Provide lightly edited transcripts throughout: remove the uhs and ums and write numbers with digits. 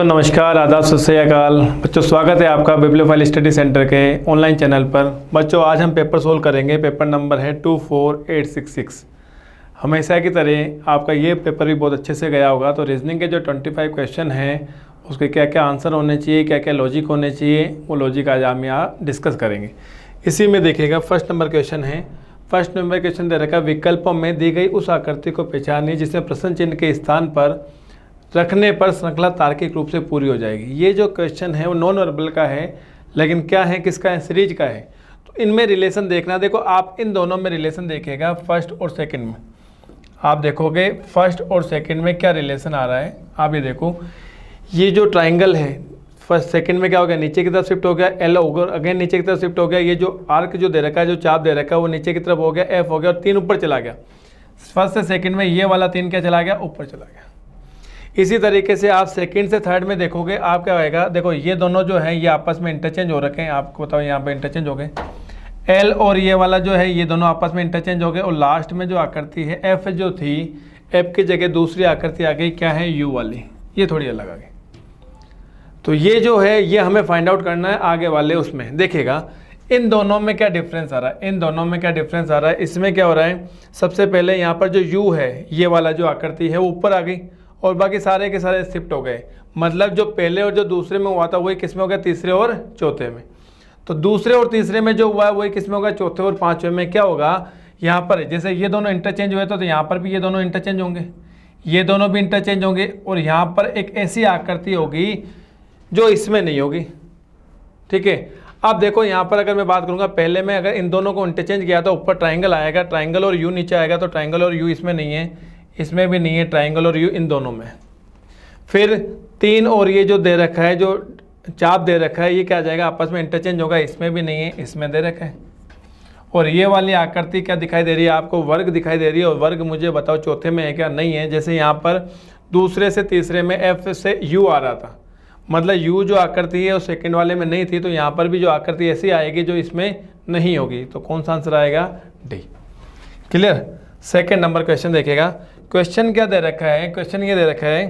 बच्चों नमस्कार, आदाब, सत श्री अकाल। बच्चों स्वागत है आपका बिब्लियोफाइल स्टडी सेंटर के ऑनलाइन चैनल पर। बच्चों आज हम पेपर सोल्व करेंगे। पेपर नंबर है 24866। हमेशा की तरह आपका ये पेपर भी बहुत अच्छे से गया होगा। तो रीजनिंग के जो 25 क्वेश्चन हैं उसके क्या क्या आंसर होने चाहिए, क्या क्या लॉजिक होने चाहिए, वो लॉजिक आज हम यहाँ डिस्कस करेंगे। इसी में देखिएगा फर्स्ट नंबर क्वेश्चन है। फर्स्ट नंबर क्वेश्चन दे रखा है विकल्पों में दी गई उस आकृति को पहचानिए जिसमें प्रश्न चिन्ह के स्थान पर रखने पर श्रृंखला तार्किक रूप से पूरी हो जाएगी। ये जो क्वेश्चन है वो नॉन वर्बल का है, लेकिन क्या है, किसका है, सीरीज का है। तो इनमें रिलेशन देखना। देखो आप इन दोनों में रिलेशन देखिएगा, फर्स्ट और सेकंड में आप देखोगे फर्स्ट और सेकंड में क्या रिलेशन आ रहा है। आप ये देखो, ये जो ट्राइंगल है फर्स्ट सेकंड में क्या हो गया, नीचे की तरफ शिफ्ट हो गया, एल होगा, अगेन नीचे की तरफ शिफ्ट हो गया। ये जो आर्क जो दे रखा है, जो चाप दे रखा है, वो नीचे की तरफ हो गया, एफ हो गया, और 3 ऊपर चला गया। फर्स्ट से सेकंड में ये वाला 3 क्या चला गया, ऊपर चला गया। इसी तरीके से आप सेकंड से थर्ड में देखोगे, आप क्या होएगा, देखो ये दोनों जो है ये आपस में इंटरचेंज हो रखे हैं। आपको बताओ यहाँ पे इंटरचेंज हो गए, एल और ये वाला जो है ये दोनों आपस में इंटरचेंज हो गए। और लास्ट में जो आकृति है एफ जो थी, एफ की जगह दूसरी आकृति आ गई, क्या है, यू वाली, ये थोड़ी अलग आ गई। तो ये जो है ये हमें फाइंड आउट करना है आगे वाले उसमें। देखिएगा इन दोनों में क्या डिफरेंस आ रहा है, इन दोनों में क्या डिफरेंस आ रहा है। इसमें क्या हो रहा है, सबसे पहले यहाँ पर जो यू है, ये वाला जो आकृति है वो ऊपर आ गई और बाकी सारे के सारे शिफ्ट हो गए। मतलब जो पहले और जो दूसरे में हुआ था वही किस में हो गया, तीसरे और चौथे में। तो दूसरे और तीसरे में जो हुआ है वही किस में होगा, चौथे और पांचवें में। क्या होगा यहाँ पर, जैसे ये दोनों इंटरचेंज हुए तो यहाँ पर भी ये दोनों इंटरचेंज होंगे, ये दोनों भी इंटरचेंज होंगे। और यहाँ पर एक ऐसी आकृति होगी जो इसमें नहीं होगी। ठीक है, अब देखो यहाँ पर अगर मैं बात करूँगा, पहले में अगर इन दोनों को इंटरचेंज किया तो ऊपर ट्राइंगल आएगा, ट्राइंगल और यू नीचे आएगा। तो ट्राइंगल और यू इसमें नहीं है, इसमें भी नहीं है, ट्राइंगल और यू इन दोनों में। फिर 3 और ये जो दे रखा है, जो चाप दे रखा है, ये क्या आ जाएगा, आपस में इंटरचेंज होगा, इसमें भी नहीं है, इसमें दे रखा है। और ये वाली आकृति क्या दिखाई दे रही है आपको, वर्ग दिखाई दे रही है। और वर्ग मुझे बताओ चौथे में है क्या, नहीं है। जैसे यहाँ पर दूसरे से तीसरे में एफ से यू आ रहा था, मतलब यू जो आकृति है वो सेकंड वाले में नहीं थी। तो यहाँ पर भी जो आकृति ऐसी आएगी जो इसमें नहीं होगी। तो कौन सा आंसर आएगा, D. Clear. Second number question देखिएगा। क्वेश्चन क्या दे रखा है, क्वेश्चन ये दे रखा है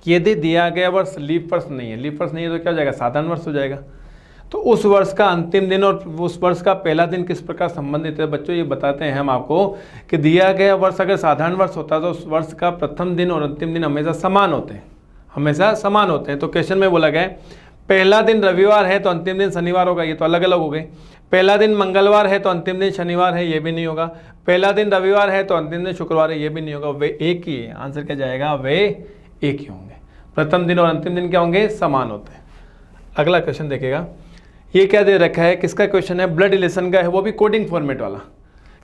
कि यदि दिया गया वर्ष लीप वर्ष नहीं है, लीप वर्ष नहीं है तो क्या हो जाएगा, साधारण वर्ष हो जाएगा। तो उस वर्ष का अंतिम दिन और उस वर्ष का पहला दिन किस प्रकार संबंधित है। बच्चों ये बताते हैं हम आपको कि दिया गया वर्ष अगर साधारण वर्ष होता तो उस वर्ष का प्रथम दिन और अंतिम दिन हमेशा समान होते हैं, हमेशा समान होते हैं। तो क्वेश्चन में बोला गया पहला दिन रविवार है तो अंतिम दिन शनिवार होगा, ये तो अलग अलग हो गए। पहला दिन मंगलवार है तो अंतिम दिन शनिवार है, ये भी नहीं होगा। पहला दिन रविवार है तो अंतिम दिन शुक्रवार है, ये भी नहीं होगा। वे एक ही है, आंसर क्या जाएगा, वे एक ही होंगे। प्रथम दिन और अंतिम दिन क्या होंगे, समान होते हैं। अगला क्वेश्चन देखिएगा, ये क्या दे रखा है, किसका क्वेश्चन है, ब्लड रिलेशन का है, वो भी कोडिंग फॉर्मेट वाला।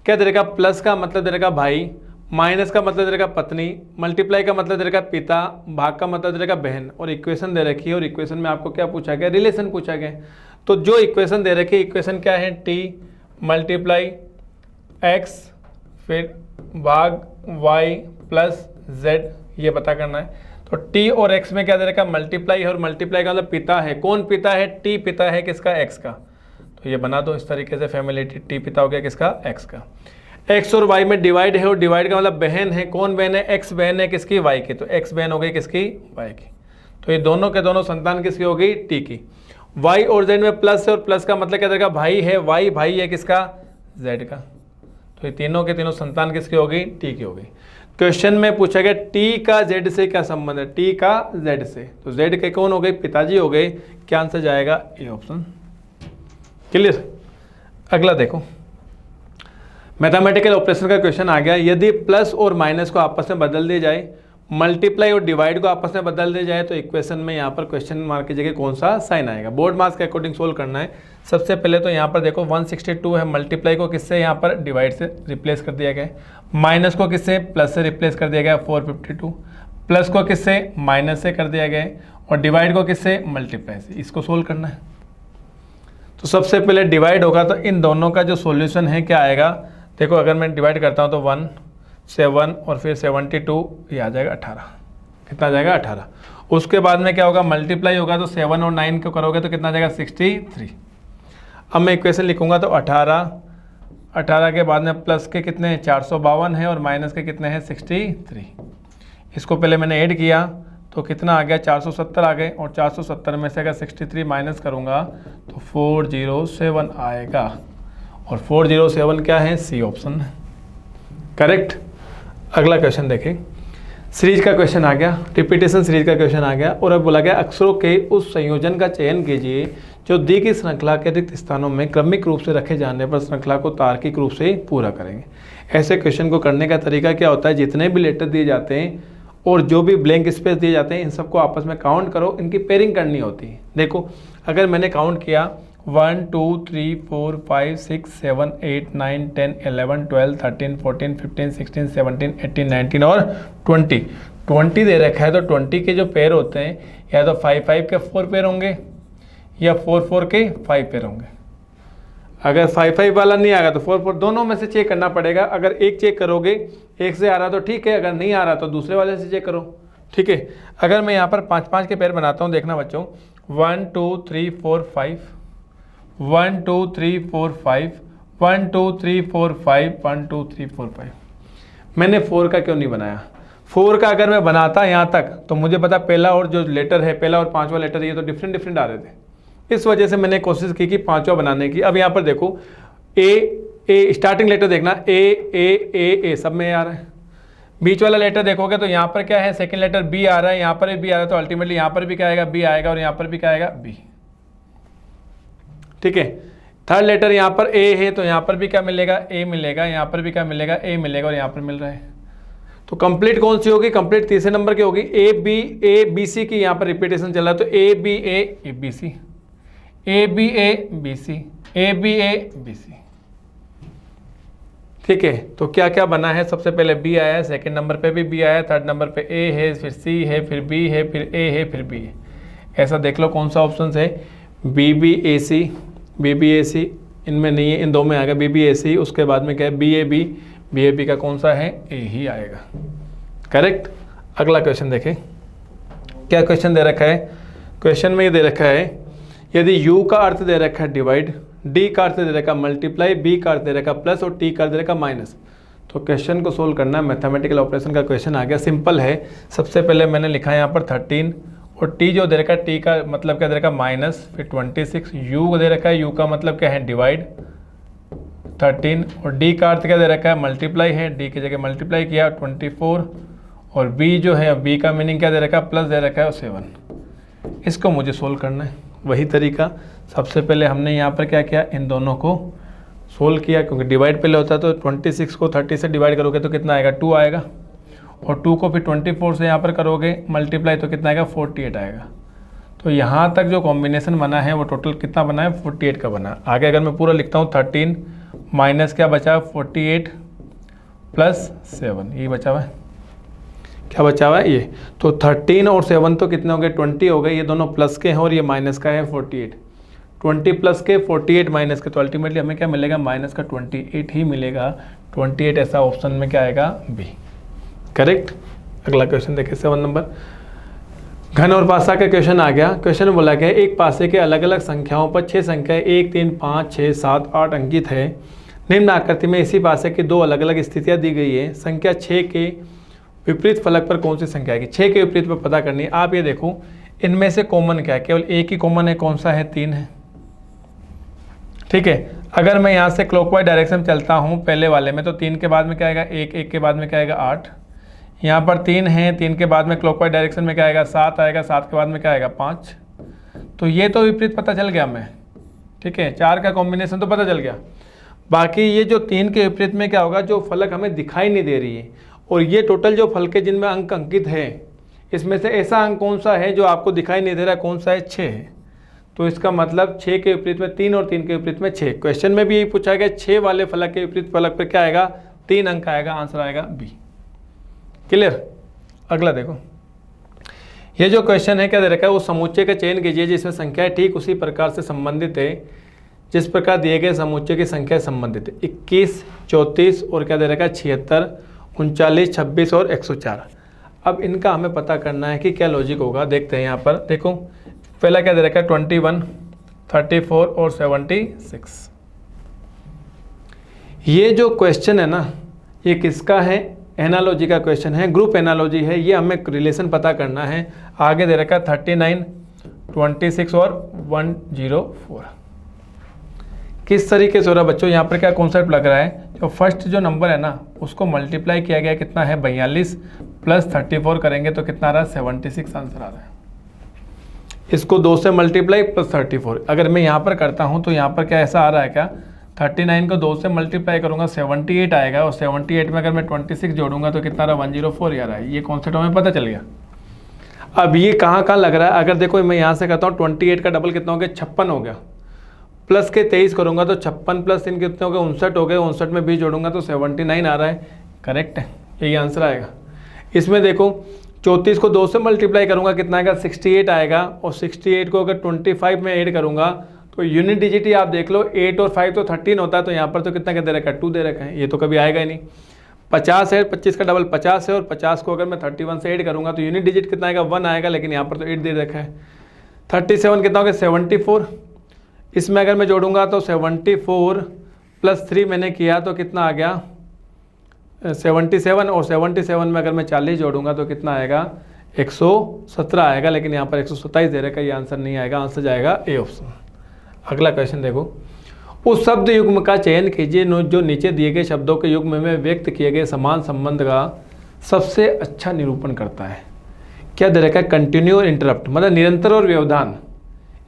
क्या दे रखा, प्लस का मतलब दे रखा भाई, माइनस का मतलब दे रखा पत्नी, मल्टीप्लाई का मतलब दे रखा पिता, भाग का मतलब दे रखा बहन। और इक्वेशन दे रखी है, और इक्वेशन में आपको क्या पूछा गया, रिलेशन पूछा गया। तो जो इक्वेशन दे रखी है, इक्वेशन क्या है, टी मल्टीप्लाई एक्स फिर भाग वाई प्लस जेड, ये पता करना है। तो टी और एक्स में क्या दे रखा, मल्टीप्लाई है, और मल्टीप्लाई का मतलब पिता है। कौन पिता है, टी पिता है किसका, एक्स का। तो ये बना दो इस तरीके से, फैमिली टी पिता हो गया किसका, एक्स का। एक्स और वाई में डिवाइड है, और डिवाइड का मतलब बहन है। कौन बहन है, एक्स बहन है किसकी, वाई की। तो एक्स बहन हो गई किसकी, वाई की। तो ये दोनों के दोनों संतान किसकी होगी, टी की। वाई और जेड में प्लस है, और प्लस का मतलब क्या देगा, भाई है, वाई भाई है किसका, जेड का। तो ये तीनों के तीनों संतान किसकी होगी, टी की होगी। क्वेश्चन में पूछा गया टी का जेड से क्या संबंध है, टी का जेड से। तो जेड के कौन हो गए, पिताजी हो गए। क्या आंसर जाएगा, ए ऑप्शन। क्लियर। अगला देखो, मैथमेटिकल ऑपरेशन का क्वेश्चन आ गया। यदि प्लस और माइनस को आपस में बदल दिया जाए, मल्टीप्लाई और डिवाइड को आपस में बदल दिया जाए, तो इक्वेशन में यहाँ पर क्वेश्चन मार्क की जगह कौन सा साइन आएगा। बोर्ड मार्क्स के अकॉर्डिंग सोल्व करना है। सबसे पहले तो यहाँ पर देखो 162 है, मल्टीप्लाई को किससे यहाँ पर डिवाइड से रिप्लेस कर दिया गया, माइनस को किससे प्लस से रिप्लेस कर दिया गया 452, प्लस को किससे माइनस से कर दिया गया, और डिवाइड को किससे मल्टीप्लाई से। इसको सोल्व करना है। तो सबसे पहले डिवाइड होगा तो इन दोनों का जो सोल्यूशन है क्या आएगा, देखो अगर मैं डिवाइड करता हूँ तो 1 7 और फिर 72, ये आ जाएगा 18। कितना आ जाएगा, 18। उसके बाद में क्या होगा, मल्टीप्लाई होगा तो 7 और 9 को करोगे तो कितना आ जाएगा, 63। अब मैं इक्वेशन लिखूंगा तो 18 के बाद में प्लस के कितने 452 है, और माइनस के कितने हैं 63। इसको पहले मैंने ऐड किया तो कितना आ गया 470 आ गए, और 470 में से अगर 63 माइनस करूँगा तो 407 आएगा, और 407 क्या है, सी ऑप्शन है। करेक्ट। अगला क्वेश्चन देखें, सीरीज का क्वेश्चन आ गया, रिपीटेशन सीरीज का क्वेश्चन आ गया, और अब बोला गया अक्षरों के उस संयोजन का चयन कीजिए जो दी गई श्रृंखला के रिक्त स्थानों में क्रमिक रूप से रखे जाने पर श्रृंखला को तार्किक रूप से पूरा करेंगे। ऐसे क्वेश्चन को करने का तरीका क्या होता है, जितने भी लेटर दिए जाते हैं और जो भी ब्लैंक स्पेस दिए जाते हैं इन सबको आपस में काउंट करो, इनकी पेयरिंग करनी होती है। देखो अगर मैंने काउंट किया 1 2 3 4 5 6 7 8 9 10 11 12 13 14 15 16 17 18 19 और 20 दे रखा है, तो 20 के जो पेयर होते हैं या तो 5 5 के 4 पेयर होंगे या 4 4 के 5 पेयर होंगे। अगर 5 5 वाला नहीं आएगा तो 4 4, दोनों में से चेक करना पड़ेगा। अगर एक चेक करोगे, एक से आ रहा तो ठीक है, अगर नहीं आ रहा तो दूसरे वाले से चेक करो। ठीक है, अगर मैं यहाँ पर 5 5 के पेयर बनाता हूँ, देखना बच्चों, 1 2 3 4 5 1 2 3 4 5 1 2 3 4 5 1 2 3 4 5। मैंने 4 का क्यों नहीं बनाया? 4 का अगर मैं बनाता यहाँ तक तो मुझे पता पहला और जो लेटर है, पहला और पांचवा लेटर, ये तो डिफरेंट आ रहे थे। इस वजह से मैंने कोशिश की कि पांचवा बनाने की। अब यहाँ पर देखो ए स्टार्टिंग लेटर देखना, ए सब में आ रहा है। बीच वाला लेटर देखोगे तो यहाँ पर क्या है, सेकंड लेटर बी आ रहा है, यहाँ पर भी बी आ रहा है, तो अल्टीमेटली यहाँ पर भी क्या आएगा, बी आएगा, और यहाँ पर भी क्या आएगा, बी। ठीक है, थर्ड लेटर यहाँ पर ए है तो यहाँ पर भी क्या मिलेगा, ए मिलेगा, यहाँ पर भी क्या मिलेगा, ए मिलेगा, और यहाँ पर मिल रहा है। तो कंप्लीट कौन सी होगी, कंप्लीट तीसरे नंबर की होगी। ए बी सी की यहाँ पर रिपीटेशन चल रहा है, तो A B C, A B B C. ठीक है, तो क्या क्या बना है, सबसे पहले बी आया है, सेकंड नंबर पे भी बी आया है, थर्ड नंबर पे ए है, फिर सी है, फिर बी है, फिर ए है, फिर बी है। ऐसा देख लो कौन सा ऑप्शन है, बी बी ए सी इनमें नहीं है, इन दो में आएगा बी बी ए सी। उसके बाद में क्या है, बी ए बी का कौन सा है, ए ही आएगा। करेक्ट। अगला क्वेश्चन देखें, क्या क्वेश्चन दे रखा है। क्वेश्चन में ये दे रखा है, यदि u का अर्थ दे रखा है डिवाइड, d का अर्थ दे रखा मल्टीप्लाई, b का अर्थ दे रखा प्लस, और t का अर्थ दे रखा माइनस। तो क्वेश्चन को सोल्व करना है, मैथमेटिकल ऑपरेशन का क्वेश्चन आ गया, सिंपल है। सबसे पहले मैंने लिखा है यहाँ पर 13, और t जो दे रखा है, t का मतलब क्या दे रखा है, माइनस, फिर 26, u दे रखा है, u का मतलब क्या है, डिवाइड 13, और d का अर्थ क्या दे रखा है, मल्टीप्लाई है, d की जगह मल्टीप्लाई किया 24, और b जो है, b का मीनिंग क्या दे रखा है, प्लस दे रखा है 7। इसको मुझे सोल्व करना है, वही तरीका। सबसे पहले हमने यहाँ पर क्या किया, इन दोनों को सोल्व किया, क्योंकि डिवाइड पहले होता है, तो 26 को 30 से डिवाइड करोगे तो कितना आएगा, 2 आएगा, और 2 को फिर 24 से यहाँ पर करोगे मल्टीप्लाई तो कितना आएगा, 48 आएगा। तो यहाँ तक जो कॉम्बिनेशन बना है वो टोटल कितना बना है, 48 का बना। आगे अगर मैं पूरा लिखता हूँ, 13 माइनस क्या बचा, 48 प्लस 7, ये बचा हुआ है, क्या बचा हुआ है ये। तो 13 और 7 तो कितने हो गए, 20 हो गए, ये दोनों प्लस के हैं और ये माइनस का है 48। 20 प्लस के 48 माइनस के, तो अल्टीमेटली हमें क्या मिलेगा, माइनस का 28 ही मिलेगा। 28 ऐसा ऑप्शन में क्या आएगा, बी। करेक्ट। अगला क्वेश्चन देखिए 7 नंबर, घन और पासा का क्वेश्चन आ गया। क्वेश्चन बोला गया, एक पासे के अलग अलग संख्याओं पर 6 संख्याएं 1 3 5 6 7 8 अंकित है। निम्न आकृति में इसी पासे की 2 अलग अलग स्थितियां दी गई है। संख्या 6 के विपरीत फलक पर कौन सी संख्या आएगी, 6 के विपरीत पर पता करनी है। आप ये देखो, इनमें से कॉमन क्या है, केवल एक ही कॉमन है, कौन सा है, 3 है। ठीक है, अगर मैं यहाँ से क्लॉकवाइज डायरेक्शन में चलता हूँ पहले वाले में, तो 3 के बाद में क्या आएगा, 1, 1 के बाद में क्या आएगा, 8। यहाँ पर 3 है, 3 के बाद में क्लॉकवाइज डायरेक्शन में क्या आएगा, 7 आएगा, 7 के बाद में क्या आएगा, 5। तो ये तो विपरीत पता चल गया हमें। ठीक है, 4 का कॉम्बिनेशन तो पता चल गया। बाकी ये जो 3 के विपरीत में क्या होगा, जो फलक हमें दिखाई नहीं दे रही है, और ये टोटल जो फलक है जिनमें अंक अंकित है, इसमें से ऐसा अंक कौन सा है जो आपको दिखाई नहीं दे रहा, कौन सा है, 6 है। तो इसका मतलब 6 के विपरीत में 3 और 3 के विपरीत में 6। क्वेश्चन में भी यही पूछा गया, 6 वाले फलक के विपरीत फलक पर क्या आएगा, 3 अंक आएगा, आंसर आएगा बी। क्लियर। अगला देखो, ये जो क्वेश्चन है क्या दे रखा है, वो समुच्चय का चयन कीजिए जिसमें संख्याएं ठीक उसी प्रकार से संबंधित है जिस प्रकार दिए गए समुच्चय की संख्या संबंधित है। 21, 34 और क्या दे रखा है, 76, 39, 26 और 104। अब इनका हमें पता करना है कि क्या लॉजिक होगा। देखते हैं यहाँ पर, देखो पहला क्या दे रखा है, 21, 34 और 76। ये जो क्वेश्चन है ना, ये किसका है, एनालॉजी का क्वेश्चन है, ग्रुप एनालॉजी है, ये हमें रिलेशन पता करना है। आगे दे रखा है 39, 26 और 104। किस तरीके से हो रहा है बच्चों, यहाँ पर क्या कॉन्सेप्ट लग रहा है, जो फर्स्ट जो नंबर है ना उसको मल्टीप्लाई किया गया, कितना है 42 प्लस 34 करेंगे तो कितना आ रहा है 76 आंसर आ रहा है। इसको 2 से मल्टीप्लाई प्लस 34, अगर मैं यहाँ पर करता हूँ तो यहाँ पर क्या ऐसा आ रहा है क्या, 39 को 2 से मल्टीप्लाई करूँगा 78 आएगा, और 78 में अगर मैं 26 जोड़ूंगा तो कितना रहा 104 आ रहा है। ये कॉन्सेप्ट हमें पता चल गया। अब ये कहाँ कहाँ लग रहा है, अगर देखो मैं यहाँ से करता हूँ 28 का डबल कितना हो गया 56 हो गया, प्लस के 23 करूँगा तो 56 प्लस 3 कितने हो गए 59 हो गए, 59 में 20 जोड़ूंगा तो 79 आ रहा है। करेक्ट है, यही आंसर आएगा। इसमें देखो 34 को 2 से मल्टीप्लाई करूँगा कितना आएगा 68 आएगा, और 68 को अगर 25 में ऐड करूँगा तो यूनिट डिजिट ही आप देख लो, 8 और 5 तो 13 होता है, तो यहाँ पर तो कितना क्या दे रखा है 2 दे रखा है, ये तो कभी आएगा ही नहीं। 50 है, 25 का डबल 50 है, और 50 को अगर मैं 31 से ऐड करूँगा तो यूनिट डिजिट कितना आएगा 1 आएगा, लेकिन यहाँ पर तो 8 दे रखा है। 37 कितना हो गया 74, इसमें अगर मैं जोड़ूंगा तो 74 प्लस 3 मैंने किया तो कितना आ गया 77, और 77 में अगर मैं 40 जोड़ूंगा तो कितना आएगा 117 आएगा, लेकिन यहाँ पर 127 दे रखा है, ये आंसर नहीं आएगा, आंसर जाएगा ए ऑप्शन। अगला क्वेश्चन देखो, उस शब्द युग्म का चयन कीजिए जो नीचे दिए गए शब्दों के युग्म में व्यक्त किए गए समान संबंध का सबसे अच्छा निरूपण करता है। क्या दे रखा है, कंटिन्यू और इंटरप्ट, मतलब निरंतर और व्यवधान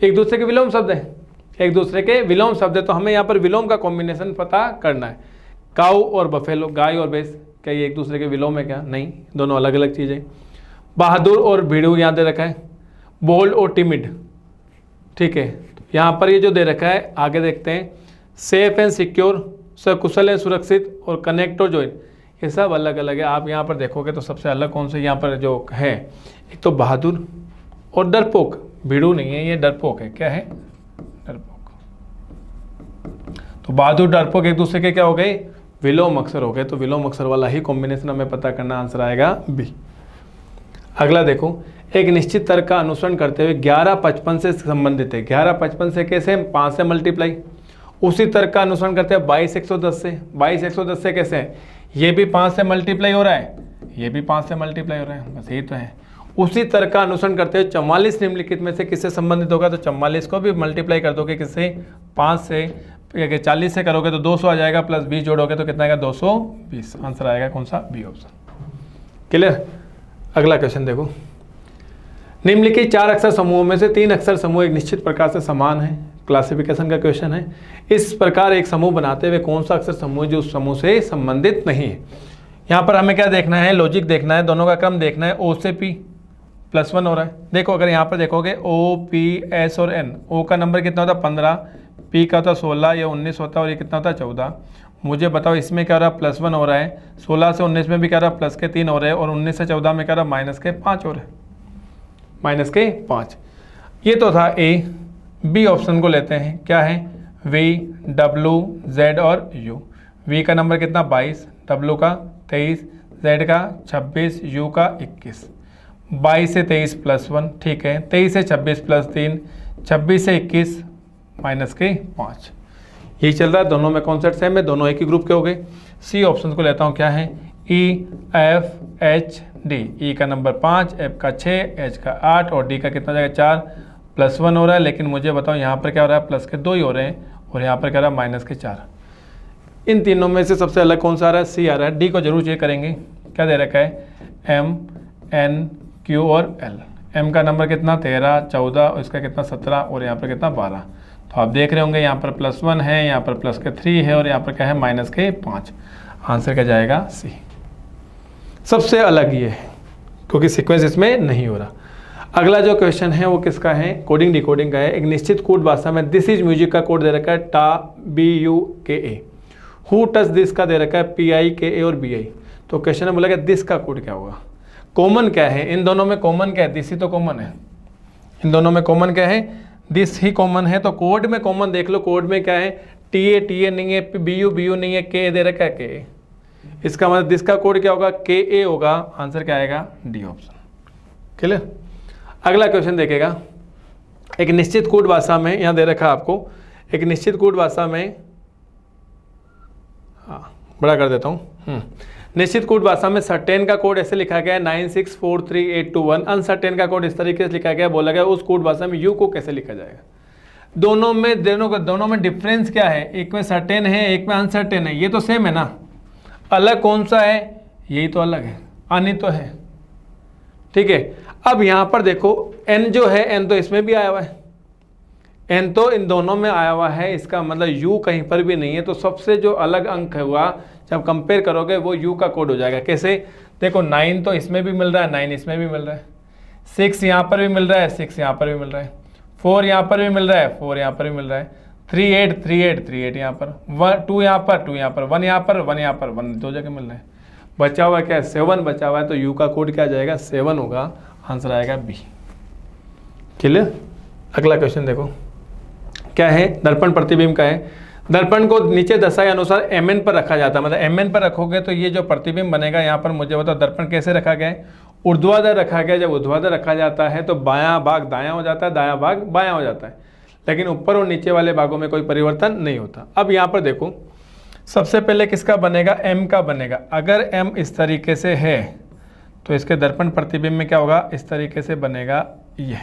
एक दूसरे के विलोम शब्द है, एक दूसरे के विलोम शब्द है, तो हमें यहाँ पर विलोम का कॉम्बिनेशन पता करना है। काऊ और बफेलो, गाय और भैंस, क्या ये एक दूसरे के विलोम है क्या, नहीं, दोनों अलग अलग चीज़ें। बहादुर और भीड़ू यहाँ दे रखा है, बोल्ड और टिमिड, ठीक है। तो यहाँ पर ये जो दे रखा है आगे देखते हैं, सेफ एंड सिक्योर, सकुशल एंड सुरक्षित, और कनेक्ट और ज्वाइन, ये सब अलग अलग है। आप यहाँ पर देखोगे तो सबसे अलग कौन से यहाँ पर जो है, एक तो बहादुर और डरपोक, भीड़ू नहीं है ये डरपोक है, क्या है डरपोक। तो बहादुर डरपोक एक दूसरे के क्या हो गए, विलोम अक्षर हो गए, तो विलोम अक्षर वाला ही कॉम्बिनेशन हमें पता करना, आंसर आएगा बी। अगला देखो, एक निश्चित तर्क का अनुसरण करते हुए 1155 से संबंधित है। 1155 से कैसे, 5 से मल्टीप्लाई। उसी तर्क का अनुसरण करते हैं 22 से, 22 से कैसे है, ये भी 5 से मल्टीप्लाई हो रहा है, ये भी 5 से मल्टीप्लाई हो रहा है, बस यही तो है। उसी तर्क का अनुसरण करते हुए 44 निम्नलिखित में से किससे संबंधित होगा, तो 44 को भी मल्टीप्लाई कर दोगे किससे, 5 से, 40 से करोगे तो 200 आ जाएगा, प्लस 20 जोड़ोगे तो कितना आएगा 220, आंसर आएगा कौन सा, बी ऑप्शन। क्लियर। अगला क्वेश्चन देखो, निम्नलिखित 4 अक्षर समूहों में से 3 अक्षर समूह एक निश्चित प्रकार से समान है। क्लासिफिकेशन का क्वेश्चन है। इस प्रकार एक समूह बनाते हुए कौन सा अक्षर समूह जो उस समूह से संबंधित नहीं है। यहाँ पर हमें क्या देखना है, लॉजिक देखना है, दोनों का क्रम देखना है। ओ से पी +1 हो रहा है, देखो अगर यहाँ पर देखोगे ओ पी एस और एन, ओ का नंबर कितना होता है 15, पी का होता है 16, ये 19 होता है, और ये कितना होता है 14। मुझे बताओ इसमें क्या हो रहा है, +1 हो रहा है, 16 से 19 में भी क्या हो रहा है प्लस के 3 हो रहे हैं, और 19 से 14 में क्या हो रहा है माइनस के 5 हो रहे हैं, माइनस के 5। ये तो था ए। बी ऑप्शन को लेते हैं, क्या है, वी, डब्लू, जेड और यू। वी का नंबर कितना 22, डब्लू का 23, जेड का 26, यू का 21। 22 से 23 +1, ठीक है। 23 से 26 +3, 26 से 21 माइनस के 5। यही चल रहा है, दोनों में कॉन्सेप्ट सेम है, दोनों एक ही ग्रुप के हो गए। सी ऑप्शन को लेता हूँ, क्या है, ई, एफ, एच, डी। ई का नंबर 5, एफ का 6, एच का 8, और डी का कितना जाएगा 4। +1 हो रहा है, लेकिन मुझे बताओ यहाँ पर क्या हो रहा है, प्लस के 2 ही हो रहे हैं, और यहाँ पर क्या हो रहा है माइनस के 4। इन तीनों में से सबसे अलग कौन सा आ रहा है, सी आ रहा है। डी को जरूर चेक करेंगे, क्या दे रखा है, एम, एन, क्यू और एल। एम का नंबर कितना 13, 14, और इसका कितना 17, और यहाँ पर कितना 12। तो आप देख रहे होंगे यहाँ पर +1 है, यहाँ पर प्लस के 3 है, और यहाँ पर क्या है माइनस के 5। आंसर क्या जाएगा, सी। सबसे अलग ये है, क्योंकि सीक्वेंस इसमें नहीं हो रहा। अगला जो क्वेश्चन है वो किसका है, कोडिंग डिकोडिंग का है। एक निश्चित कोड भाषा में दिस इज म्यूजिक का कोड दे रखा है टा, BUKA। हु टच दिस का दे रखा है PIKA और BI। तो क्वेश्चन में बोला कि दिस का कोड क्या होगा, कॉमन क्या है इन दोनों में, कॉमन क्या है, दिस ही तो कॉमन है। इन दोनों में कॉमन क्या है, दिस ही कॉमन है। तो कोड में कॉमन देख लो, कोड में क्या है, TA नहीं है, BU नहीं है, KA दे रखा है KA। इसका मतलब दिस का कोड क्या होगा, KA होगा। आंसर क्या आएगा, डी ऑप्शन। क्लियर। अगला क्वेश्चन देखेगा, एक निश्चित कोड भाषा में, यहाँ दे रखा है आपको, एक निश्चित कोड भाषा में, हाँ बड़ा कर देता हूँ, निश्चित कूट भाषा में सर्टेन का कोड ऐसे लिखा गया है 9643821, अनसर्टेन का कोड इस तरीके से लिखा गया, बोला गया उस कूट भाषा में यू को कैसे लिखा जाएगा। दोनों में डिफरेंस क्या है, एक में सर्टेन है एक में अनसर्टेन है, ये तो सेम है ना, अलग कौन सा है, यही तो अलग है, अन्य तो है, ठीक है। अब यहाँ पर देखो एन जो है, एन तो इसमें भी आया हुआ है, एन तो इन दोनों में आया हुआ है, इसका मतलब यू कहीं पर भी नहीं है। तो सबसे जो अलग अंक हुआ जब कंपेयर करोगे वो यू का कोड हो जाएगा। कैसे, देखो 9 तो इसमें भी मिल रहा है, 9 इसमें भी मिल रहा है, 6 यहाँ पर भी मिल रहा है, 6 यहाँ पर भी मिल रहा है, 4 यहाँ पर भी मिल रहा है, 4 यहाँ पर भी मिल रहा है, 38 यहाँ पर, 2 यहाँ पर, 2 यहाँ पर, 1 यहाँ पर, 1 यहाँ पर, 1 दो जगह मिल रहा है। बचा हुआ क्या है, 7 बचा हुआ है, तो यू का कोड क्या आ जाएगा, 7 होगा, आंसर आएगा बी। क्लियर। अगला क्वेश्चन देखो क्या है, दर्पण प्रतिबिंब का है। दर्पण को नीचे दर्शाए अनुसार mn पर रखा जाता है, मतलब mn पर रखोगे तो ये जो प्रतिबिंब बनेगा, यहाँ पर मुझे बताओ दर्पण कैसे रखा गया है, ऊर्ध्वाधर रखा गया। जब ऊर्ध्वाधर रखा जाता है तो बायां भाग दायां हो जाता है, दायां भाग बायां हो जाता है, लेकिन ऊपर और नीचे वाले भागों में कोई परिवर्तन नहीं होता। अब यहाँ पर देखो सबसे पहले किसका बनेगा, m का बनेगा। अगर m इस तरीके से है तो इसके दर्पण प्रतिबिंब में क्या होगा, इस तरीके से बनेगा ये,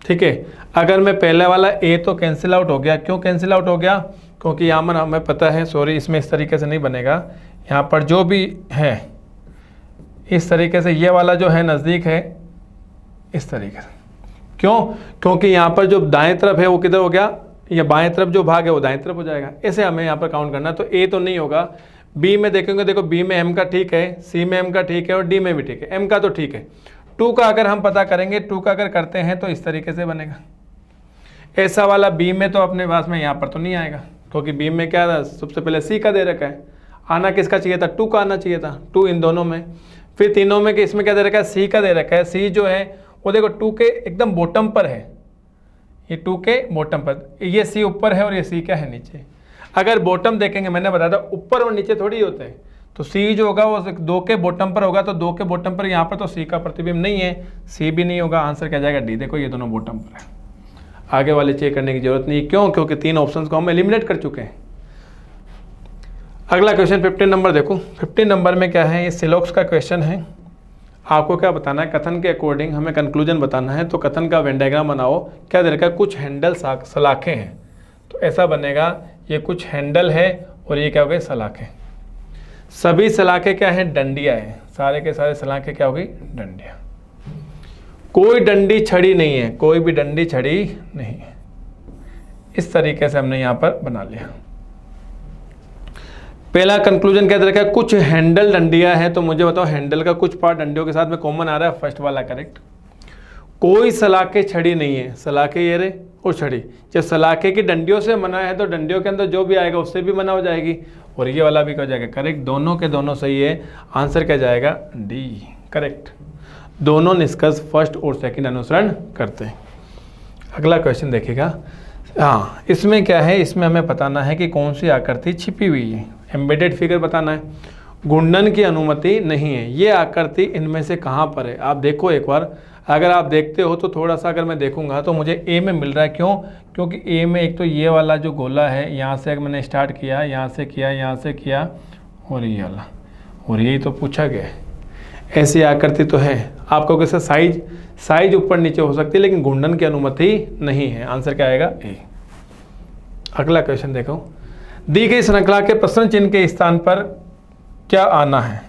ठीक है। अगर मैं पहले वाला a तो कैंसिल आउट हो गया, क्यों कैंसिल आउट हो गया, क्योंकि यहाँ पर हमें पता है, सॉरी इसमें इस तरीके से नहीं बनेगा, यहाँ पर जो भी है इस तरीके से, ये वाला जो है नज़दीक है इस तरीके से, क्यों, क्योंकि यहाँ पर जो दाएं तरफ है वो किधर हो गया, या बाएं तरफ जो भाग है वो दाएं तरफ हो जाएगा, ऐसे हमें यहाँ पर काउंट करना। तो a तो नहीं होगा, b में देखेंगे, देखो b में m का ठीक है, c में m का ठीक है और d में भी ठीक है, m का तो ठीक है। 2 का अगर हम पता करेंगे, 2 का अगर करते हैं तो इस तरीके से बनेगा। ऐसा वाला b में तो अपने पास में यहाँ पर तो नहीं आएगा, क्योंकि b में क्या था, सबसे पहले c का दे रखा है, आना किसका चाहिए था, 2 का आना चाहिए था, 2 इन दोनों में। फिर तीनों में कि इसमें क्या दे रखा है, c का दे रखा है, c जो है वो देखो 2 के एकदम बॉटम पर है, ये 2 के बॉटम पर, ये c ऊपर है और ये c क्या है नीचे। अगर बॉटम देखेंगे, मैंने बताया था ऊपर और नीचे थोड़ी होते हैं, तो c जो होगा वो 2 के बॉटम पर होगा, तो 2 के बॉटम पर यहाँ पर तो c का प्रतिबिंब नहीं है, c भी नहीं होगा, आंसर क्या जाएगा डी। देखो ये दोनों बॉटम पर है, आगे वाले चेक करने की जरूरत नहीं, क्यों, क्योंकि 3 ऑप्शंस को हम एलिमिनेट कर चुके हैं। अगला क्वेश्चन 15 नंबर देखो, 15 नंबर में क्या है, ये सिलोक्स का क्वेश्चन है। आपको क्या बताना है, कथन के अकॉर्डिंग हमें कंक्लूजन बताना है। तो कथन का वेन डायग्राम बनाओ, क्या दे रखा है, कुछ हैंडल सलाखें हैं, तो ऐसा बनेगा, ये कुछ हैंडल है और ये क्या हो गए, सलाखें। सभी सलाखें क्या हैं, डंडियाँ हैं, सारे के सारे सलाखें क्या होगी, डंडियाँ। कोई डंडी छड़ी नहीं है, कोई भी डंडी छड़ी नहीं है। इस तरीके से हमने यहाँ पर बना लिया। पहला कंक्लूजन क्या दे रखा है, कुछ हैंडल डंडियाँ हैं, तो मुझे बताओ हैंडल का कुछ पार्ट डंडियों के साथ में कॉमन आ रहा है, फर्स्ट वाला करेक्ट। कोई सलाखे छड़ी नहीं है, सलाखे ये रहे और छड़ी, जब सलाखे की डंडियों से मना है तो डंडियों के अंदर जो भी आएगा उससे भी मना हो जाएगी, और ये वाला भी क्या हो जाएगा, करेक्ट। दोनों के दोनों सही है, आंसर क्या जाएगा, डी करेक्ट। दोनों निष्कर्ष फर्स्ट और सेकंड अनुसरण करते हैं। अगला क्वेश्चन देखिएगा, हाँ इसमें क्या है, इसमें हमें बताना है कि कौन सी आकृति छिपी हुई है, एम्बेडेड फिगर बताना है। घूर्णन की अनुमति नहीं है, ये आकृति इनमें से कहाँ पर है, आप देखो एक बार। अगर आप देखते हो तो थोड़ा सा अगर मैं देखूंगा तो मुझे ए में मिल रहा है, क्यों, क्योंकि ए में एक तो ये वाला जो गोला है, यहाँ से अगर मैंने स्टार्ट किया, यहाँ से किया, यहाँ से किया, और ये वाला, और यही तो पूछा गया है। ऐसी आकृति तो है, आपको कैसे साइज ऊपर नीचे हो सकती है, लेकिन घूर्णन की अनुमति नहीं है, आंसर क्या आएगा, ए। अगला क्वेश्चन देखो, दी गई श्रृंखला के प्रश्न चिन्ह के स्थान पर क्या आना है,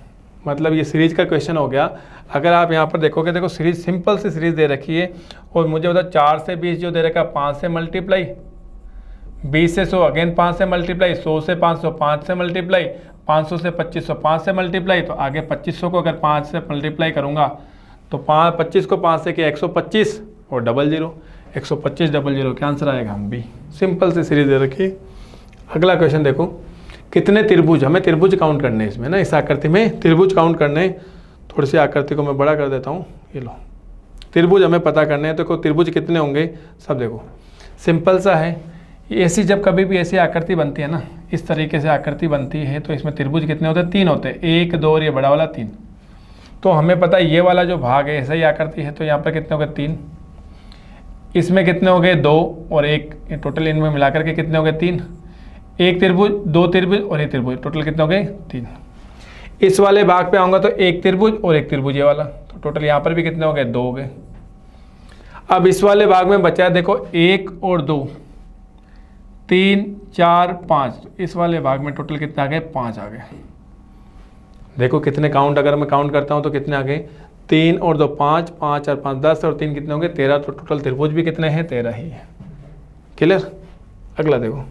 मतलब ये सीरीज का क्वेश्चन हो गया। अगर आप यहाँ पर देखोगे, देखो सीरीज सिंपल सी सीरीज दे रखी है, और मुझे बता 4 से 20 जो दे रखा है, 5 से मल्टीप्लाई, 20 से 100 अगेन 5 से मल्टीप्लाई, 100 से 500 5 से मल्टीप्लाई, 500 से 2500 5 से मल्टीप्लाई, तो आगे 2500 को अगर 5 से मल्टीप्लाई करूँगा तो 25 को 5 से किया 125 और 00, 125 00, क्या आंसर आएगा, हम बी। सिंपल सी सीरीज दे रखी है। अगला क्वेश्चन देखो, कितने त्रिभुज, हमें त्रिभुज काउंट करने इसमें ना, इस आकृति में त्रिभुज काउंट करने। थोड़ी सी आकृति को मैं बड़ा कर देता हूँ, ये लो, त्रिभुज हमें पता करने हैं, तो त्रिभुज कितने होंगे, सब देखो सिंपल सा है। ऐसी जब कभी भी ऐसी आकृति बनती है ना, इस तरीके से आकृति बनती है, तो इसमें त्रिभुज कितने होते हैं, 3 होते हैं, 1 2 और ये बड़ा वाला 3। तो हमें पता है ये वाला जो भाग है ऐसा ही आकृति है, तो यहाँ पर कितने हो गए, 3, इसमें कितने हो गए, 2 और 1, टोटल इनमें मिलाकर के कितने हो गए, 3। एक त्रिभुज, दो त्रिभुज और एक त्रिभुज, टोटल कितने हो गए 3। इस वाले भाग पे आऊँगा तो एक त्रिभुज और एक त्रिभुज ये वाला, तो टोटल यहाँ पर भी कितने हो गए 2 हो गए। अब इस वाले भाग में बचा है देखो 1 और 2, 3 4 5, इस वाले भाग में टोटल कितने आ गए 5 आ गए। देखो कितने काउंट, अगर मैं काउंट करता हूँ तो कितने आ गए 3 और 2 5, 5 और 5 10 और 3 कितने होंगे 13, तो टोटल त्रिभुज भी कितने हैं 13 ही है। क्लियर। अगला देखो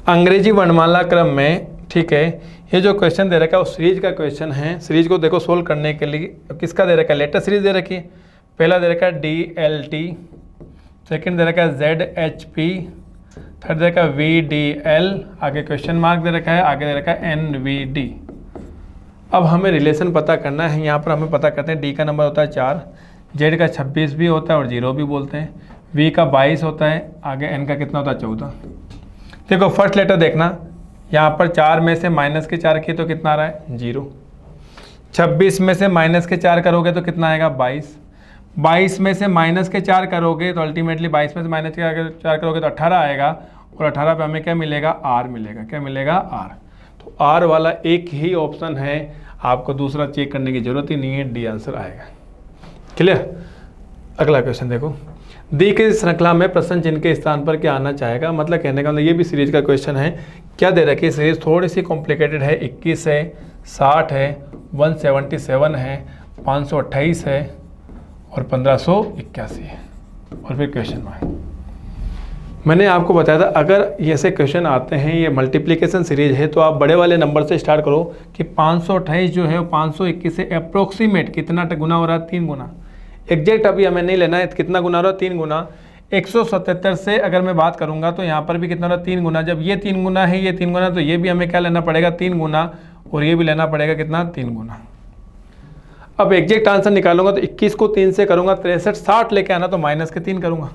अंग्रेजी वर्णमाला क्रम में, ठीक है, ये जो क्वेश्चन दे रखा है वो सीरीज का क्वेश्चन है। सीरीज को देखो सोल्व करने के लिए किसका दे रखा है, लेटर सीरीज दे रखी है। पहला दे रखा है DLT, सेकंड दे रखा है ZHP, थर्ड दे रखा है VDL, आगे क्वेश्चन मार्क दे रखा है, आगे दे रखा है NVD। अब हमें रिलेशन पता करना है। यहाँ पर हमें पता करते हैं D का नंबर होता है 4, Z का 26 भी होता है और 0 भी बोलते हैं, V का 22 होता है, आगे N का कितना होता है 14। देखो फर्स्ट लेटर देखना, यहाँ पर 4 में से माइनस के 4 किए तो कितना आ रहा है 0। 26 में से माइनस के 4 करोगे तो कितना आएगा 22। 22 में से माइनस के 4 करोगे तो अल्टीमेटली 22 में से माइनस के 4 करोगे तो 18 आएगा, और 18 पे हमें क्या मिलेगा R मिलेगा। क्या मिलेगा R। तो R वाला एक ही ऑप्शन है, आपको दूसरा चेक करने की जरूरत ही नहीं है, D आंसर आएगा। क्लियर। अगला क्वेश्चन देखो, दी गई श्रृंखला में प्रश्न चिन्ह के स्थान पर क्या आना चाहेगा। मतलब कहने का मतलब ये भी सीरीज का क्वेश्चन है। क्या दे रखी है सीरीज, थोड़ी सी कॉम्प्लिकेटेड है। 21 है, 60 है, 177 है, 528 है और 1581 है, और फिर क्वेश्चन मार्क। मैंने आपको बताया था अगर ऐसे क्वेश्चन आते हैं, ये मल्टीप्लिकेशन सीरीज है, तो आप बड़े वाले नंबर से स्टार्ट करो कि 528 जो है वो 521 से अप्रोक्सीमेट कितना गुना हो रहा है 3 गुना। एग्जैक्ट अभी हमें नहीं लेना है कितना गुना हो रहा है 3 गुना। 177 से अगर मैं बात करूंगा तो यहाँ पर भी कितना हो रहा है 3 गुना। जब ये 3 गुना है, ये 3 गुना, तो ये भी हमें क्या लेना पड़ेगा 3 गुना, और ये भी लेना पड़ेगा कितना 3 गुना। अब एग्जैक्ट आंसर निकालूंगा तो 21 को 3 से करूंगा 63, 60 लेके आना तो माइनस के 3 करूंगा।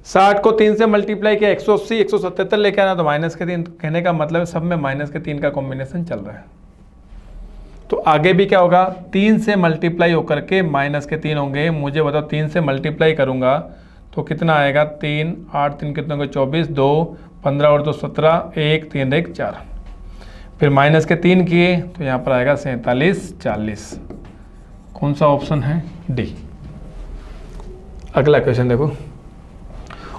60 को 3 से मल्टीप्लाई किया 180, 177 लेके आना तो माइनस के 3। कहने का मतलब सब में माइनस के 3 का कॉम्बिनेशन चल रहा है। तो आगे भी क्या होगा 3 से मल्टीप्लाई होकर के माइनस के 3 होंगे। मुझे बताओ 3 से मल्टीप्लाई करूंगा तो कितना आएगा 3, 8 3 कितने होंगे 24, 2 15 और 2 17, 1 3 1 4, फिर माइनस के 3 किए तो यहाँ पर आएगा 47 40। कौन सा ऑप्शन है डी। अगला क्वेश्चन देखो,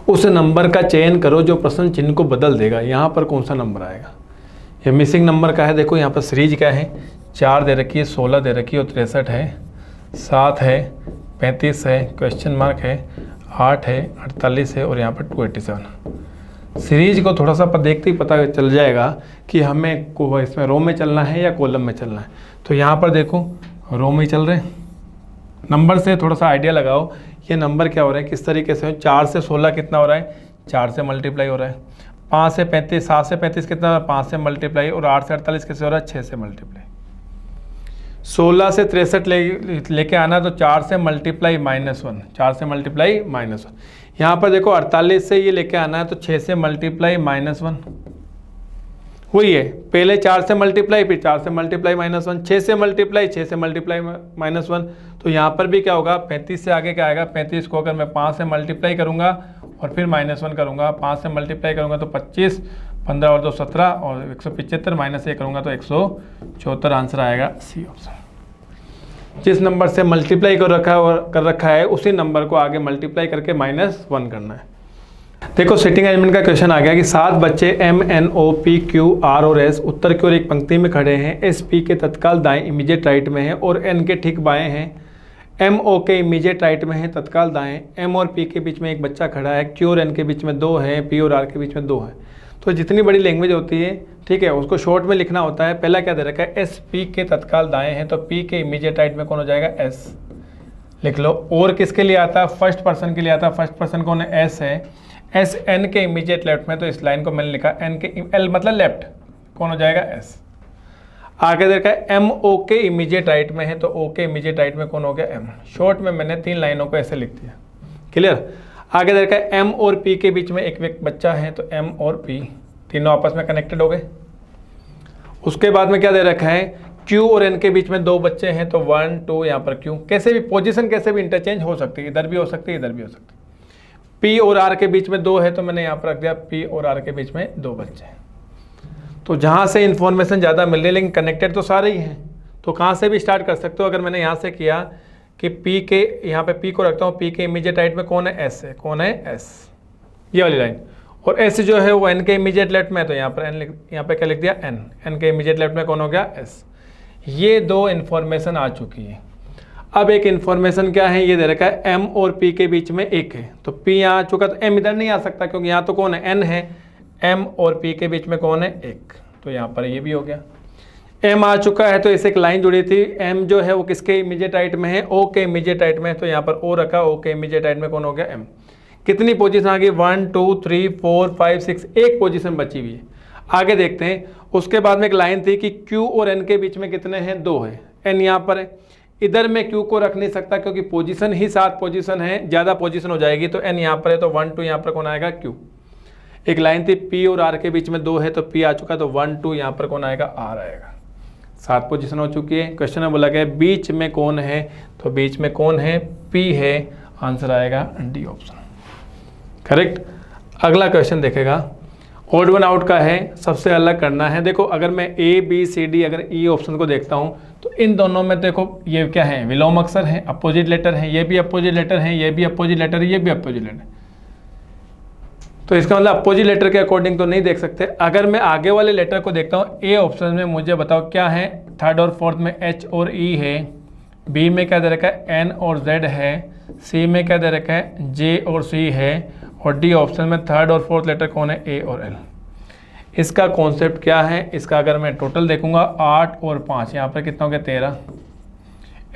उस नंबर का चयन करो जो प्रश्न चिन्ह को बदल देगा। यहाँ पर कौन सा नंबर आएगा, ये मिसिंग नंबर का है। देखो यहाँ पर सीरीज क्या है, 4 दे रखी है, 16 दे रखी है और 63 है, 7 है, 35 है, क्वेश्चन मार्क है, 8 है, 48 है और यहाँ पर 287। सीरीज को थोड़ा सा देखते ही पता चल जाएगा कि हमें इसमें रो में चलना है या कॉलम में चलना है। तो यहाँ पर देखो रो में ही चल रहे हैं। नंबर से थोड़ा सा आइडिया लगाओ ये नंबर क्या हो रहा है, किस तरीके से। 4 से 16 कितना हो रहा है, 4 से मल्टीप्लाई हो रहा है। 5 से 35, 7 से 35 कितना हो रहा है, 5 से मल्टीप्लाई, और 8 से 48 कैसे हो रहा है, 6 से मल्टीप्लाई। 16 से 63 लेके आना तो 4 से मल्टीप्लाई -1, 4 से मल्टीप्लाई -1। यहाँ पर देखो 48 से ये लेके आना है तो 6 से मल्टीप्लाई -1 हुई है। पहले 4 से मल्टीप्लाई, फिर 4 से मल्टीप्लाई -1, 6 से मल्टीप्लाई, 6 से मल्टीप्लाई -1। तो यहाँ पर भी क्या होगा 35 से आगे क्या आएगा, 35 को अगर मैं 5 से मल्टीप्लाई करूँगा और फिर -1 करूँगा, 5 से मल्टीप्लाई करूँगा तो 25, 15 और 2 17 और 175 -1 करूँगा तो 174। आंसर आएगा सी ऑप्शन। जिस नंबर से मल्टीप्लाई कर रखा है उसी नंबर को आगे मल्टीप्लाई करके -1 करना है। देखो सिटिंग अरेंजमेंट का क्वेश्चन आ गया कि 7 बच्चे M N O P Q R और S उत्तर की ओर एक पंक्ति में खड़े हैं। S P के तत्काल दाएं इमीडिएट राइट में है और N के ठीक बाएं हैं। M O के इमीडिएट राइट में है तत्काल दाएं। M और P के बीच में एक बच्चा खड़ा है। Q और N के बीच में 2 है, P और R के बीच में 2 है। तो जितनी बड़ी लैंग्वेज होती है, ठीक है, उसको शॉर्ट में लिखना होता है। पहला क्या दे रखा है, S P के तत्काल दाएं हैं, तो P के इमीडिएट राइट में कौन हो जाएगा, S लिख लो। और किसके लिए आता है, फर्स्ट पर्सन के लिए आता है। फर्स्ट पर्सन कौन है, S है। S N के इमीडिएट लेफ्ट में, तो इस लाइन को मैंने लिखा N के L मतलब लेफ्ट, कौन हो जाएगा, S। आगे देखा है M O के इमीडिएट राइट में है, तो O के इमीडिएट राइट में कौन हो गया, M। शॉर्ट में मैंने 3 लाइनों को ऐसे लिख दिया। क्लियर। आगे देखा है M और P के बीच में एक बच्चा है, तो M और P तीनों आपस में कनेक्टेड हो गए। उसके बाद में क्या दे रखा है, Q और N के बीच में 2 बच्चे हैं, तो 1 2 यहाँ पर Q। कैसे भी पोजीशन कैसे भी इंटरचेंज हो सकती है, इधर भी हो सकती है, इधर भी हो सकती है। P और R के बीच में 2 है, तो मैंने यहाँ पर रख दिया P और R के बीच में 2 बच्चे हैं। तो जहाँ से इन्फॉर्मेशन ज़्यादा मिल रही है लेकिन कनेक्टेड तो सारे ही हैं, तो कहाँ से भी स्टार्ट कर सकते हो। अगर मैंने यहाँ से किया कि P के, यहाँ पे P को रखता हूँ, P के इमीडिएट राइट में कौन है, S है, कौन है, S, ये वाली लाइन, और S जो है वो N के इमीडिएट लेफ्ट में है, तो यहाँ पर N यहाँ पे क्या लिख दिया, N के इमीडिएट लेफ्ट में कौन हो गया, S। ये 2 इन्फॉर्मेशन आ चुकी है। अब एक इन्फॉर्मेशन क्या है, ये दे रखा है M और P के बीच में 1 है, तो P यहाँ आ चुका, तो M इधर नहीं आ सकता क्योंकि यहाँ तो कौन है, N है, M और P के बीच में कौन है, 1, तो यहाँ पर ये भी हो गया। M आ चुका है, तो इसे एक लाइन जुड़ी थी, M जो है वो किसके इमीडिएट राइट में है, O के इमीडिएट राइट में है, तो यहाँ पर O रखा, O के इमीडिएट राइट में कौन हो गया, M। कितनी पोजीशन आ गई, 1 2 3 4 5 6, एक पोजीशन बची हुई है। आगे देखते हैं। उसके बाद में एक लाइन थी कि Q और N के बीच में कितने हैं, 2 है, N यहाँ पर है, इधर मैं Q को रख नहीं सकता क्योंकि पोजीशन ही 7 पोजीशन है, ज़्यादा पोजीशन हो जाएगी, तो N यहाँ पर है, तो 1 2 यहाँ पर कौन आएगा, Q। एक लाइन थी P और R के बीच में 2 है, तो P आ चुका, तो 1 2 यहाँ पर कौन आएगा, R आएगा। 7 पोजीशन हो चुकी है। क्वेश्चन में बोला गया बीच में कौन है, तो बीच में कौन है, P है, आंसर आएगा D ऑप्शन, करेक्ट। अगला क्वेश्चन देखेगा, ऑड वन आउट का है, सबसे अलग करना है। देखो अगर मैं A B C D अगर E ऑप्शन को देखता हूँ तो इन दोनों में देखो ये क्या है, विलोम अक्षर है, अपोजिट लेटर है, ये भी अपोजिट लेटर है, ये भी अपोजिट लेटर है, ये भी अपोजिट लेटर है, तो इसका मतलब अपोजिट लेटर के अकॉर्डिंग तो नहीं देख सकते। अगर मैं आगे वाले लेटर को देखता हूँ, A ऑप्शन में मुझे बताओ क्या है, थर्ड और फोर्थ में H और E है, B में क्या दे रखा है, N और Z है, C में क्या दे रखा है, J और C है, और D ऑप्शन में थर्ड और फोर्थ लेटर कौन है, A और L। इसका कॉन्सेप्ट क्या है, इसका अगर मैं टोटल देखूंगा 8 और 5, यहाँ पर कितना हो गया, 13,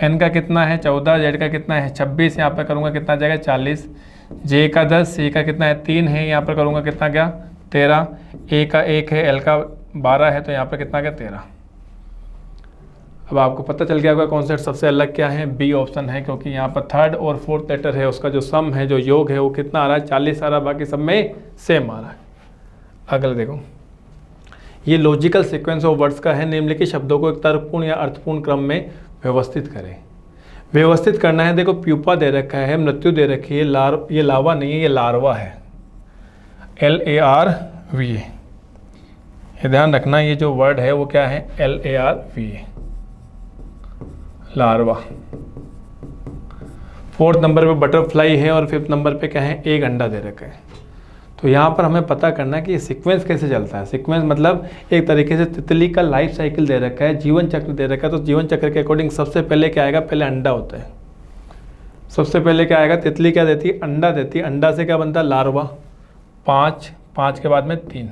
N का कितना है 14, Z का कितना है 26, यहाँ पर करूँगा कितना आ जाएगा 40, J का 10, C का कितना है 3 है, यहाँ पर करूँगा कितना गया 13, A का 1 है, L का 12 है, तो यहाँ पर कितना गया 13। अब आपको पता चल गया होगा कॉन्सेप्ट सबसे अलग क्या है, बी ऑप्शन है, क्योंकि यहाँ पर थर्ड और फोर्थ लेटर है, उसका जो सम है, जो योग है वो कितना आ रहा है, 40 आ रहा है, बाकी सब में सेम आ रहा है। अगला देखो, ये लॉजिकल सीक्वेंस ऑफ वर्ड्स का है, निम्नलिखित शब्दों को एक तर्कपूर्ण या अर्थपूर्ण क्रम में व्यवस्थित करें। व्यवस्थित करना है, देखो प्यूपा दे रखा है, मृत्यु दे रखी है, ये लावा नहीं है, ये लार्वा है, LARVA, ये ध्यान रखना, ये जो वर्ड है वो क्या है, LARVA, लार्वा। फोर्थ नंबर पे बटरफ्लाई है और फिफ्थ नंबर पे क्या है, एक अंडा दे रखा है। तो यहाँ पर हमें पता करना है कि ये सीक्वेंस कैसे चलता है। सीक्वेंस मतलब एक तरीके से तितली का लाइफ साइकिल दे रखा है, जीवन चक्र दे रखा है, तो जीवन चक्र के अकॉर्डिंग सबसे पहले क्या आएगा, पहले अंडा होता है, सबसे पहले क्या आएगा, तितली क्या देती है, अंडा देती है, अंडा से क्या बनता है, लार्वा, 5 के बाद में 3,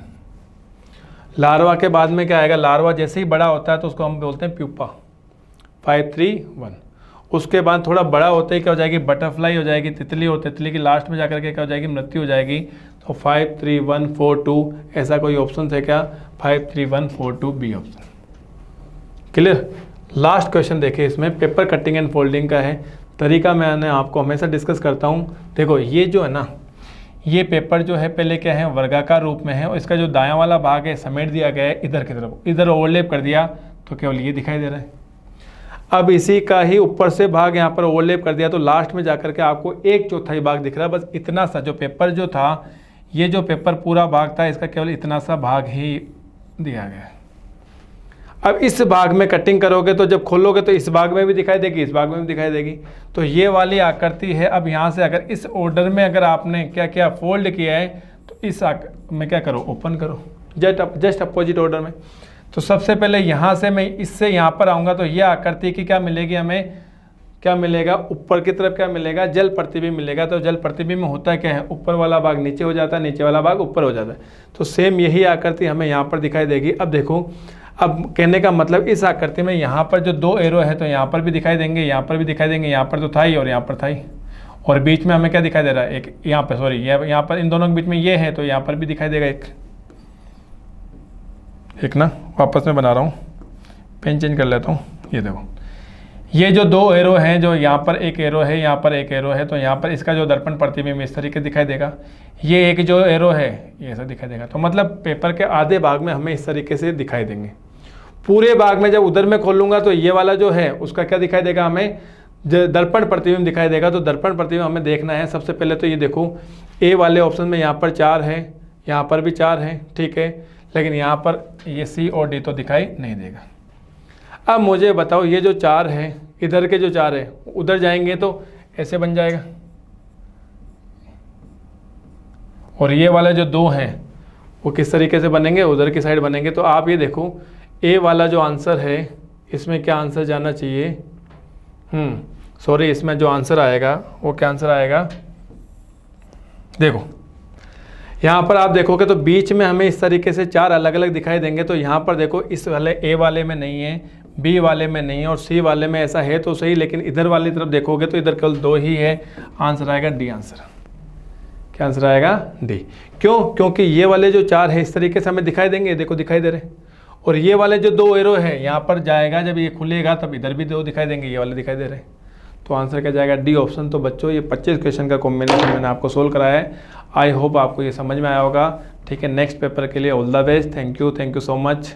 लार्वा के बाद में क्या आएगा, लार्वा जैसे ही बड़ा होता है तो उसको हम बोलते हैं प्यूपा, 5 3 1। उसके बाद थोड़ा बड़ा होते ही क्या हो जाएगी, बटरफ्लाई हो जाएगी तितली, और तितली की लास्ट में जाकर के क्या हो जाएगी, मृत्यु हो जाएगी। तो 5 3 1 4 2 ऐसा कोई ऑप्शन है क्या, 5 3 1 4 2 B option, clear. Last question देखिए, इसमें पेपर कटिंग एंड फोल्डिंग का है। तरीका मैंने आपको हमेशा डिस्कस करता हूँ। देखो ये जो है ना, ये पेपर जो है पहले क्या है, वर्गाकार रूप में है, और इसका जो दायां वाला भाग है समेट दिया गया है इधर की तरफ, इधर ओवरलैप कर दिया तो केवल ये दिखाई दे रहा है। अब इसी का ही ऊपर से भाग यहाँ पर ओवरलैप कर दिया तो लास्ट में जाकर के आपको 1/4 भाग दिख रहा है, बस इतना सा। जो पेपर जो था, ये जो पेपर पूरा भाग था, इसका केवल इतना सा भाग ही दिया गया। अब इस भाग में कटिंग करोगे तो जब खोलोगे तो इस भाग में भी दिखाई देगी, इस भाग में भी दिखाई देगी, तो ये वाली आकृति है। अब यहाँ से अगर इस ऑर्डर में अगर आपने क्या क्या फोल्ड किया है तो इस में क्या करो, ओपन करो, जस्ट अपोजिट ऑर्डर में। तो सबसे पहले यहाँ से मैं इससे यहाँ पर आऊँगा तो ये आकृति की क्या मिलेगी, हमें क्या मिलेगा, ऊपर की तरफ क्या मिलेगा, जल प्रतिबिंब मिलेगा। तो जल प्रतिबिंब में होता है क्या है, ऊपर वाला भाग नीचे हो जाता है, नीचे वाला भाग ऊपर हो जाता है। तो सेम यही आकृति हमें यहाँ पर दिखाई देगी। अब देखो, अब कहने का मतलब इस आकृति में यहाँ पर जो 2 एरो है तो यहाँ पर भी दिखाई देंगे, यहाँ पर भी दिखाई देंगे, यहाँ पर तो था ही और यहाँ पर था ही, और बीच में हमें क्या दिखाई दे रहा है, एक यहाँ पर, सॉरी यहाँ पर इन दोनों के बीच में ये है तो यहाँ पर भी दिखाई देगा एक ना, वापस मैं बना रहा हूँ, पेन चेंज कर लेता हूँ। ये देखो, ये जो 2 एरो हैं, जो यहाँ पर एक एरो है, यहाँ पर एक एरो है, तो यहाँ पर इसका जो दर्पण प्रतिबिंब इस तरीके दिखाई देगा, ये एक जो एरो है ये ऐसा दिखाई देगा। तो मतलब पेपर के आधे भाग में हमें इस तरीके से दिखाई देंगे। पूरे भाग में जब उधर में खोलूँगा तो ये वाला जो है उसका क्या दिखाई देगा हमें, दर्पण प्रतिबिंब दिखाई देगा। तो दर्पण प्रतिबिंब हमें देखना है। सबसे पहले तो ये देखो ए वाले ऑप्शन में यहाँ पर 4 है, यहाँ पर भी 4 है, ठीक है, लेकिन यहाँ पर ये सी और डी तो दिखाई नहीं देगा। अब मुझे बताओ ये जो 4 है, इधर के जो 4 है उधर जाएंगे तो ऐसे बन जाएगा, और ये वाले जो 2 हैं वो किस तरीके से बनेंगे, उधर की साइड बनेंगे। तो आप ये देखो ए वाला जो आंसर है इसमें क्या आंसर जाना चाहिए, सॉरी, इसमें जो आंसर आएगा वो क्या आंसर आएगा, देखो यहाँ पर आप देखोगे तो बीच में हमें इस तरीके से 4 अलग अलग दिखाई देंगे। तो यहाँ पर देखो इस वाले ए वाले में नहीं है, बी वाले में नहीं है, और सी वाले में ऐसा है तो सही, लेकिन इधर वाली तरफ देखोगे तो इधर केवल 2 ही है। आंसर आएगा डी आंसर। क्या आंसर आएगा, डी। क्यों, क्योंकि ये वाले जो 4 है इस तरीके से हमें दिखाई देंगे, देखो दिखाई दे रहे, और ये वाले जो 2 एरो है यहाँ पर जाएगा, जब ये खुलेगा तब इधर भी 2 दिखाई देंगे, ये वाले दिखाई दे रहे हैं। तो आंसर क्या जाएगा, डी ऑप्शन। तो बच्चों ये 25 क्वेश्चन का कॉम्बिनेशन मैंने आपको सोल्व कराया है। आई होप आपको ये समझ में आया होगा। ठीक है, नेक्स्ट पेपर के लिए all the best. Thank you so much.